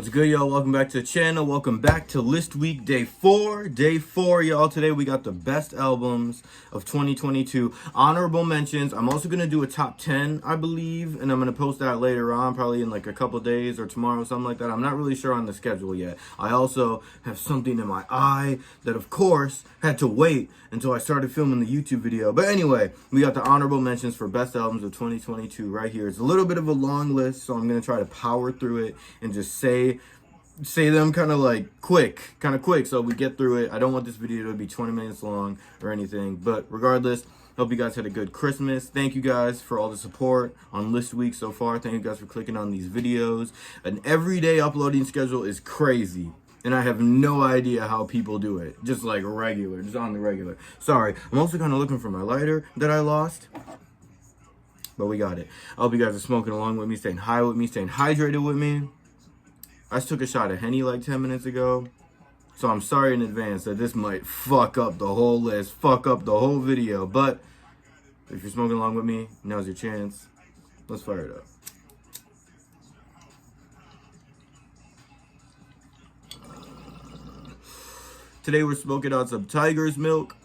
What's good, y'all? Welcome back to the channel. Welcome back to List Week Day 4. Day 4, y'all. Today we got the best albums of 2022. Honorable mentions. I'm also going to do a top 10, I believe, and I'm going to post that later on, probably in like a couple days or tomorrow, something like that. I'm not really sure on the schedule yet. I also have something in my eye that, of course, had to wait until I started filming the YouTube video. But anyway, we got the honorable mentions for best albums of 2022 right here. It's a little bit of a long list, so I'm going to try to power through it and just say them kind of quick so we get through it. I don't want this video to be 20 minutes long or anything, but regardless, hope you guys had a good Christmas. Thank you guys for all the support on List Week so far. Thank you guys for clicking on these videos. An everyday uploading schedule is crazy, and I have no idea how people do it. Just like regular, just on the regular. Sorry, I'm also kind of looking for my lighter that I lost, but we got it. I hope you guys are smoking along with me, staying high with me, staying hydrated with me. I just took a shot of Henny like 10 minutes ago, so I'm sorry in advance that this might fuck up the whole list, fuck up the whole video, but if you're smoking along with me, now's your chance. Let's fire it up. Today we're smoking out some Tiger's Milk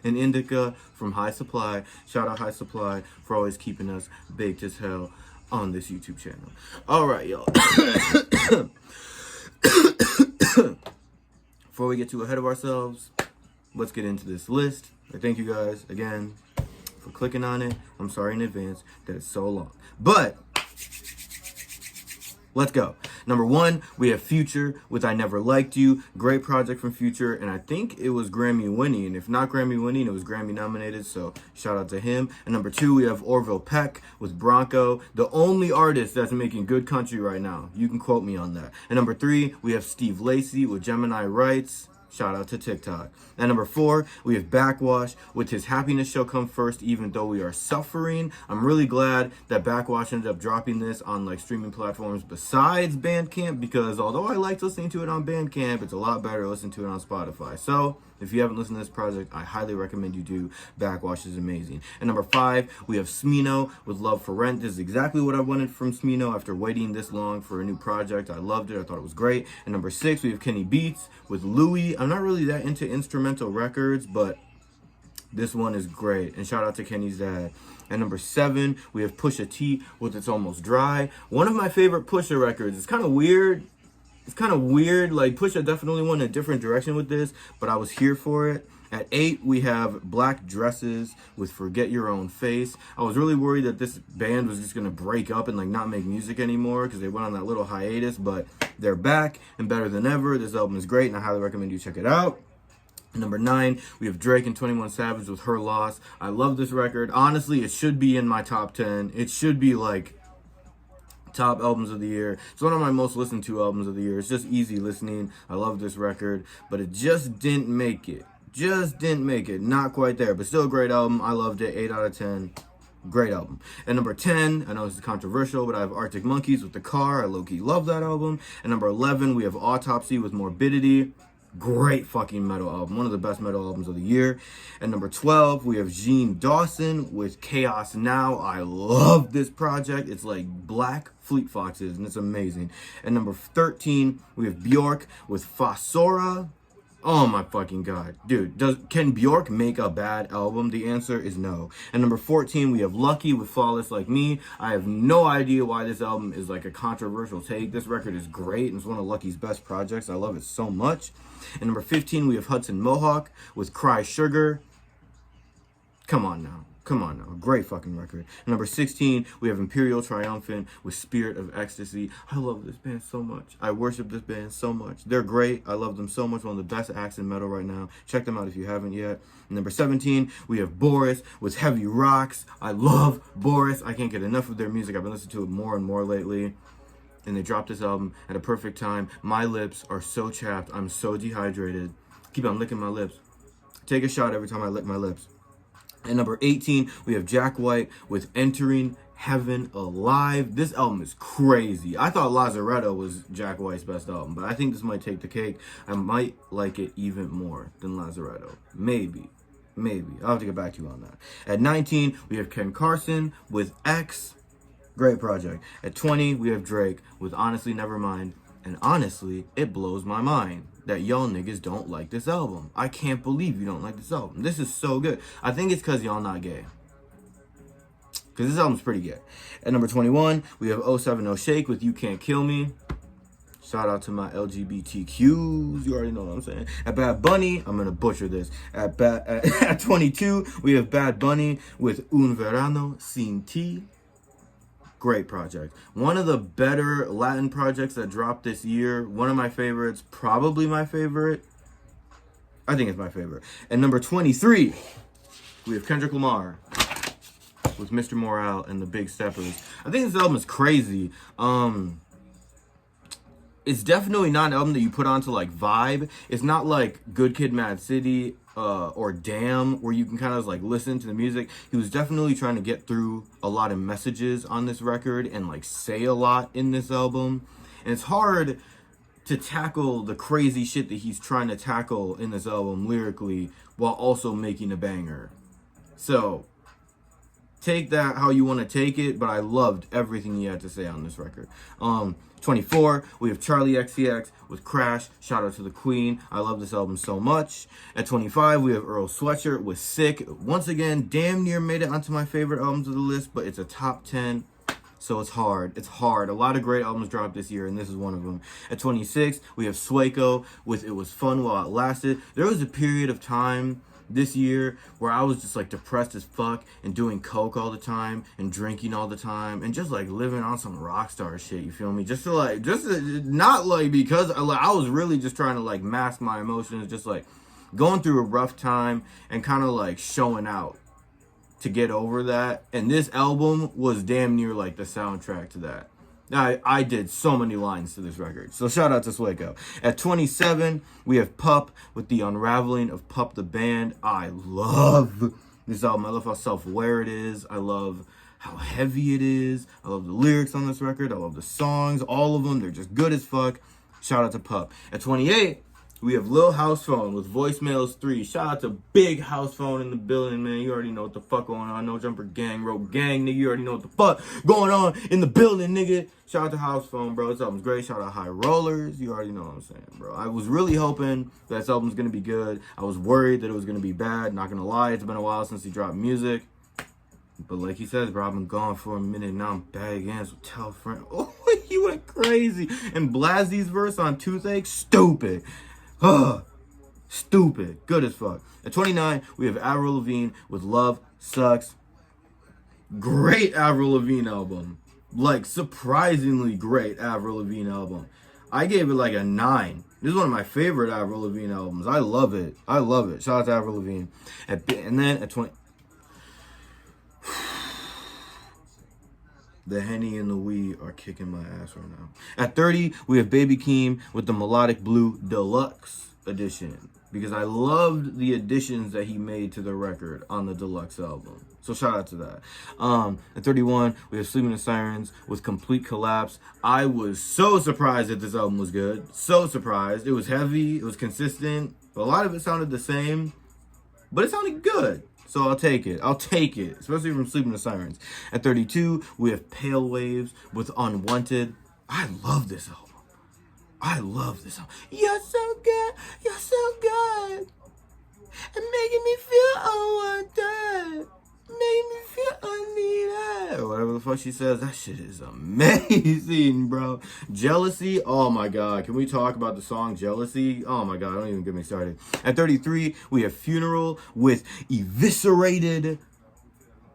and Indica from High Supply. Shout out High Supply for always keeping us baked as hell on this YouTube channel. All right, y'all. Before we get too ahead of ourselves, let's get into this list. I thank you guys again for clicking on it. I'm sorry in advance that it's so long, but let's go. Number 1, we have Future with I Never Liked You. Great project from Future, and I think it was Grammy winning. If not Grammy winning, it was Grammy nominated, so shout out to him. And number 2, we have Orville Peck with Bronco, the only artist that's making good country right now. You can quote me on that. And number 3, we have Steve Lacy with Gemini Rights. Shout out to TikTok. And number 4, we have Backwash with His Happiness Shall Come First, Even Though We Are Suffering. I'm really glad that Backwash ended up dropping this on like streaming platforms besides Bandcamp, because although I liked listening to it on Bandcamp, it's a lot better to listen to it on Spotify. So if you haven't listened to this project, I highly recommend you do. Backwash is amazing. And number 5, we have Smino with Love for Rent. This is exactly what I wanted from Smino after waiting this long for a new project. I loved it. I thought it was great. And number 6, we have Kenny Beats with Louie. I'm not really that into instrumental records, but this one is great. And shout out to Kenny's dad. And number 7, we have Pusha T with It's Almost Dry. One of my favorite Pusha records. It's kind of weird. Like Pusha definitely went a different direction with this, but I was here for it. At 8, we have Black Dresses with Forget Your Own Face. I was really worried that this band was just gonna break up and like not make music anymore because they went on that little hiatus, but they're back and better than ever. This album is great and I highly recommend you check it out. Number 9, we have Drake and 21 Savage with Her Loss. I love this record. Honestly, it should be in my top 10. It should be like top albums of the year. It's one of my most listened to albums of the year. It's just easy listening. I love this record, but it just didn't make it. Not quite there, but still a great album. I loved it. 8 out of 10. Great album. And number 10, I know this is controversial, but I have Arctic Monkeys with The Car. I low-key love that album. And number 11, we have Autopsy with Morbidity. Great fucking metal album. One of the best metal albums of the year. And number 12, we have Gene Dawson with Chaos Now. I love this project. It's like Black Fleet Foxes, and it's amazing. And number 13, we have Bjork with Fossora. Oh my fucking god. Dude, can Bjork make a bad album? The answer is no. And number 14, we have Lucky with Flawless Like Me. I have no idea why this album is like a controversial take. This record is great and it's one of Lucky's best projects. I love it so much. And number 15, we have Hudson Mohawk with Cry Sugar. Come on now. Great fucking record. And number 16, we have Imperial Triumphant with Spirit of Ecstasy. I love this band so much. I worship this band so much. They're great. I love them so much. One of the best acts in metal right now. Check them out if you haven't yet. And number 17, we have Boris with Heavy Rocks. I love Boris. I can't get enough of their music. I've been listening to it more and more lately. And they dropped this album at a perfect time. My lips are so chapped. I'm so dehydrated. Keep on licking my lips. Take a shot every time I lick my lips. And number 18, we have Jack White with Entering Heaven Alive. This album is crazy. I thought Lazaretto was Jack White's best album, but I think this might take the cake. I might like it even more than Lazaretto. Maybe. I'll have to get back to you on that. At 19, we have Ken Carson with X. Great project. At 20, we have Drake with Honestly Nevermind. And honestly, it blows my mind that y'all niggas don't like this album. I can't believe you don't like this album. This is so good. I think it's because y'all not gay. Because this album's pretty gay. At number 21, we have 070 Shake with You Can't Kill Me. Shout out to my LGBTQs. You already know what I'm saying. At Bad Bunny, I'm going to butcher this. At 22, we have Bad Bunny with Un Verano Sin Ti. Great project. One of the better Latin projects that dropped this year. One of my favorites. Probably my favorite. I think it's my favorite. At number 23, we have Kendrick Lamar with Mr. Morale and the Big Steppers. I think this album is crazy. It's definitely not an album that you put on to like vibe. It's not like Good Kid, Mad City or Damn, where you can kind of like listen to the music. He was definitely trying to get through a lot of messages on this record and like say a lot in this album. And it's hard to tackle the crazy shit that he's trying to tackle in this album lyrically while also making a banger. So take that how you want to take it, but I loved everything he had to say on this record. 24, we have Charlie XCX with Crash. Shout out to the Queen. I love this album so much. At 25, we have Earl Sweatshirt with Sick. Once again, damn near made it onto my favorite albums of the list, but it's a top 10, so it's hard. It's hard. A lot of great albums dropped this year, and this is one of them. At 26, we have Swaco with It Was Fun While It Lasted. There was a period of time this year where I was just like depressed as fuck and doing coke all the time and drinking all the time and just like living on some rock star shit, you feel me? Not like because I was really just trying to like mask my emotions, just like going through a rough time and kind of like showing out to get over that. And this album was damn near like the soundtrack to that. I did so many lines to this record. So shout out to Swaco. At 27, we have Pup with The Unraveling of Pup the Band. I love this album. I love how self-aware it is. I love how heavy it is. I love the lyrics on this record. I love the songs. All of them. They're just good as fuck. Shout out to Pup. At 28, we have Lil House Phone with Voicemails 3. Shout out to Big House Phone in the building, man. You already know what the fuck going on. No Jumper Gang, Rope Gang, nigga. You already know what the fuck going on in the building, nigga. Shout out to House Phone, bro. This album's great. Shout out High Rollers. You already know what I'm saying, bro. I was really hoping that this album's going to be good. I was worried that it was going to be bad. Not going to lie. It's been a while since he dropped music. But like he says, bro, I've been gone for a minute. Now I'm back again. So tell a friend. Oh, he went crazy. And Blasie's verse on Toothache, stupid. Stupid. Good as fuck. At 29, we have Avril Lavigne with Love Sucks. Great Avril Lavigne album. Like, surprisingly great Avril Lavigne album. I gave it like a 9. This is one of my favorite Avril Lavigne albums. I love it. I love it. Shout out to Avril Lavigne. And then at 20... The Henny and the Wee are kicking my ass right now. At 30, we have Baby Keem with the Melodic Blue Deluxe Edition. Because I loved the additions that he made to the record on the deluxe album. So shout out to that. At 31, we have Sleeping with Sirens with Complete Collapse. I was so surprised that this album was good. So surprised. It was heavy. It was consistent. A lot of it sounded the same. But it sounded good. So I'll take it. I'll take it. Especially from Sleeping with Sirens. At 32, we have Pale Waves with Unwanted. I love this album. I love this album. You're so good. You're so good. And making me feel unwanted. Making me feel unneeded. Or whatever the fuck she says. That shit is amazing, bro. Jealousy. Oh my god. Can we talk about the song Jealousy? Oh my god. Don't even get me started. At 33, we have Funeral with Eviscerated.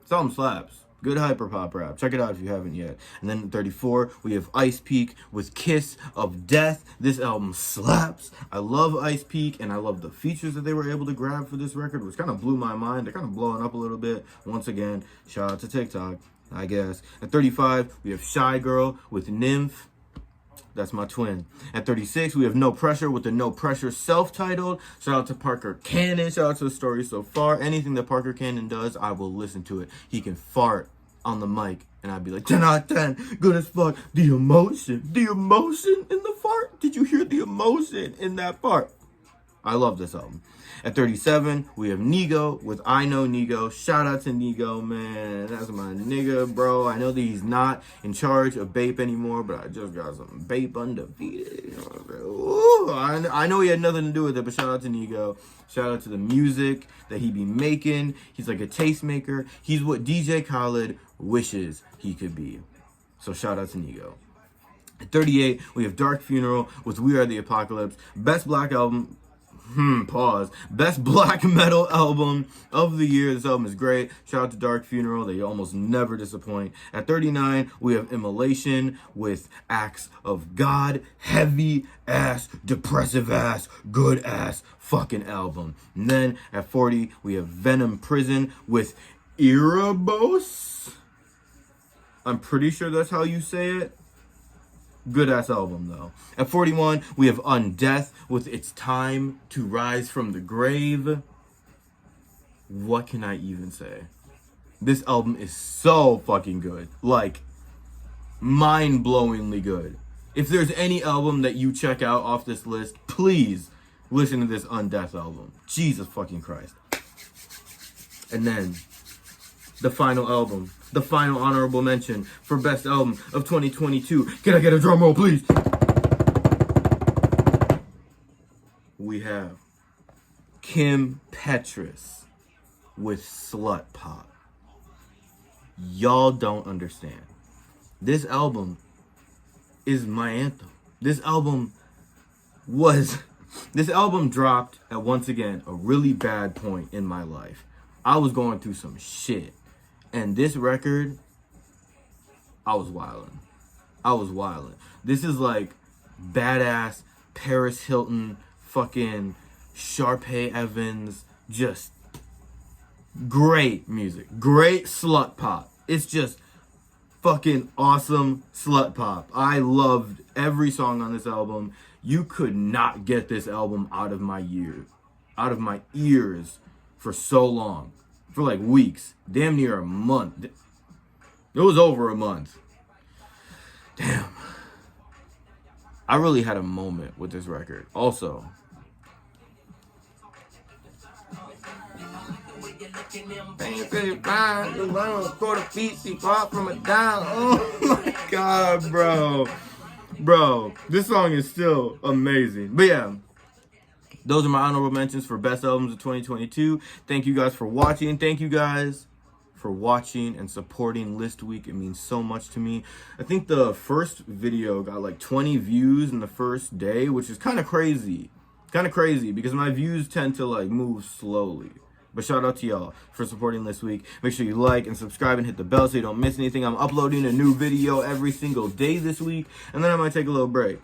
This album slaps. Good hyperpop rap. Check it out if you haven't yet. And then at 34, we have Ice Peak with Kiss of Death. This album slaps. I love Ice Peak, and I love the features that they were able to grab for this record, which kind of blew my mind. They're kind of blowing up a little bit. Once again, shout out to TikTok, I guess. At 35, we have Shy Girl with Nymph. That's my twin. At 36, we have No Pressure with the No Pressure self-titled. Shout out to Parker Cannon. Shout out to the story so far. Anything that Parker Cannon does, I will listen to it. He can fart on the mic, and I'd be like, 10 out of 10. Good as fuck. The emotion in the fart. Did you hear the emotion in that fart? I love this album. At 37, we have Nigo with I Know Nigo. Shout out to Nigo, man. That's my nigga, bro. I know that he's not in charge of Bape anymore, but I just got some Bape undefeated. You know what I'm saying? Ooh, I know he had nothing to do with it, but shout out to Nigo. Shout out to the music that he be making. He's like a tastemaker. He's what DJ Khaled wishes he could be. So shout out to Nigo. At 38, we have Dark Funeral with We Are the Apocalypse. Best black album. Best black metal album of the year. This album is great. Shout out to Dark Funeral. They almost never disappoint. At 39, we have Immolation with Acts of God. Heavy ass, depressive ass, good ass fucking album. And then at 40, we have Venom Prison with Erebos. I'm pretty sure that's how you say it. Good ass album though. At 41, we have Undeath with It's Time to Rise from the Grave. What can I even say? This album is so fucking good. Like, mind-blowingly good. If there's any album that you check out off this list, please listen to this Undeath album. Jesus fucking Christ. And then, the final album. The final honorable mention for best album of 2022. Can I get a drum roll, please? We have Kim Petras with Slut Pop. Y'all don't understand. This album is my anthem. This album dropped at, once again, a really bad point in my life. I was going through some shit. And this record, I was wildin'. This is like badass Paris Hilton, fucking Sharpay Evans, just great music. Great slut pop. It's just fucking awesome slut pop. I loved every song on this album. You could not get this album out of my ears for so long. For like weeks, damn near a month. It was over a month. Damn. I really had a moment with this record. Also, oh my god, bro, this song is still amazing. But yeah, those are my honorable mentions for best albums of 2022. Thank you guys for watching. Thank you guys for watching and supporting List Week. It means so much to me. I think the first video got like 20 views in the first day, which is kind of crazy. Because my views tend to like move slowly. But shout out to y'all for supporting List Week. Make sure you like and subscribe and hit the bell so you don't miss anything. I'm uploading a new video every single day this week. And then I might take a little break.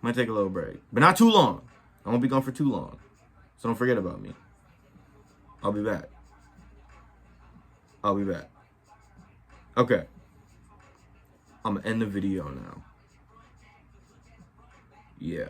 But not too long. I won't be gone for too long. So don't forget about me. I'll be back. Okay. I'm gonna end the video now. Yeah.